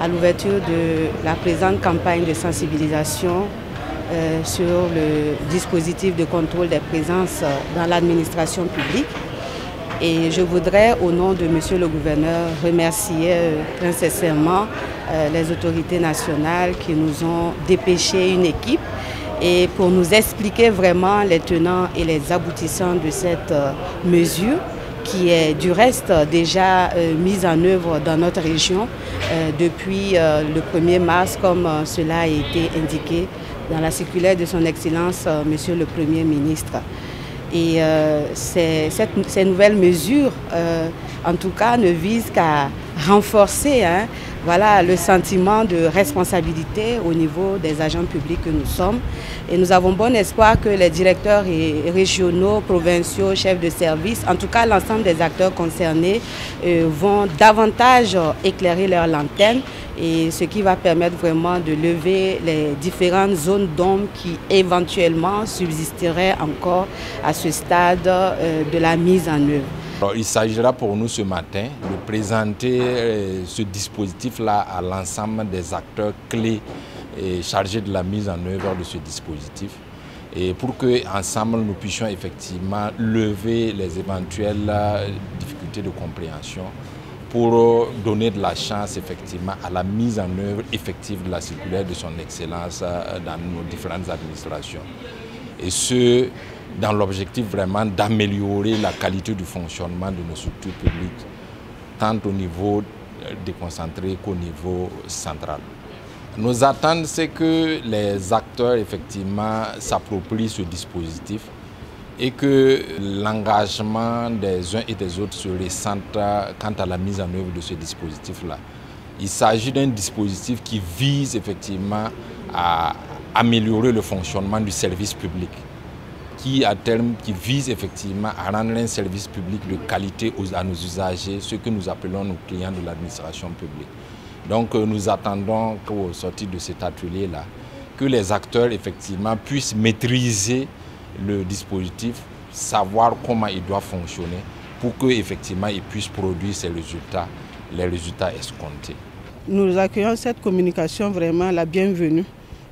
à l'ouverture de la présente campagne de sensibilisation sur le dispositif de contrôle des présences dans l'administration publique. Et je voudrais, au nom de Monsieur le Gouverneur, remercier très sincèrement les autorités nationales qui nous ont dépêché une équipe et pour nous expliquer vraiment les tenants et les aboutissants de cette mesure qui est du reste déjà mise en œuvre dans notre région depuis le 1er mars, comme cela a été indiqué dans la circulaire de son Excellence, Monsieur le Premier ministre. Et ces nouvelles mesures, en tout cas, ne visent qu'à renforcer le sentiment de responsabilité au niveau des agents publics que nous sommes. Et nous avons bon espoir que les directeurs régionaux, provinciaux, chefs de service, en tout cas l'ensemble des acteurs concernés, vont davantage éclairer leur lanterne, et ce qui va permettre vraiment de lever les différentes zones d'ombre qui éventuellement subsisteraient encore à ce stade de la mise en œuvre. Alors, il s'agira pour nous ce matin de présenter ce dispositif-là à l'ensemble des acteurs clés et chargés de la mise en œuvre de ce dispositif, et pour qu'ensemble nous puissions effectivement lever les éventuelles difficultés de compréhension pour donner de la chance effectivement à la mise en œuvre effective de la circulaire de son Excellence dans nos différentes administrations. Et ce, dans l'objectif vraiment d'améliorer la qualité du fonctionnement de nos structures publiques, tant au niveau déconcentré qu'au niveau central. Nos attentes, c'est que les acteurs effectivement s'approprient ce dispositif et que l'engagement des uns et des autres se ressente quant à la mise en œuvre de ce dispositif-là. Il s'agit d'un dispositif qui vise effectivement à améliorer le fonctionnement du service public, qui à terme vise effectivement à rendre un service public de qualité à nos usagers, ceux que nous appelons nos clients de l'administration publique. Donc nous attendons qu'au sortir de cet atelier-là, que les acteurs effectivement puissent maîtriser le dispositif, savoir comment il doit fonctionner pour qu'effectivement il puisse produire les résultats escomptés. Nous accueillons cette communication vraiment la bienvenue,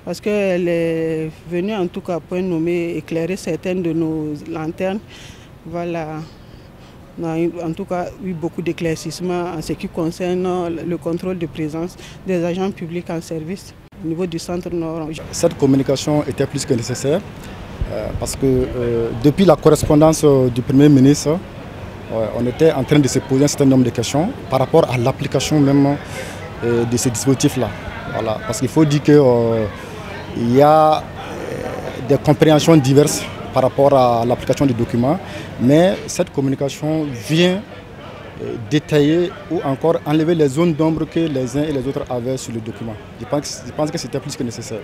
parce qu'elle est venue en tout cas point nommé éclairer certaines de nos lanternes. Voilà. On a en tout cas eu beaucoup d'éclaircissements en ce qui concerne le contrôle de présence des agents publics en service au niveau du centre nord. Cette communication était plus que nécessaire parce que depuis la correspondance du Premier ministre, on était en train de se poser un certain nombre de questions par rapport à l'application même de ces dispositifs-là. Voilà. Parce qu'il faut dire qu'il y a des compréhensions diverses par rapport à l'application des documents, mais cette communication vient détailler ou encore enlever les zones d'ombre que les uns et les autres avaient sur le document. Je pense que c'était plus que nécessaire.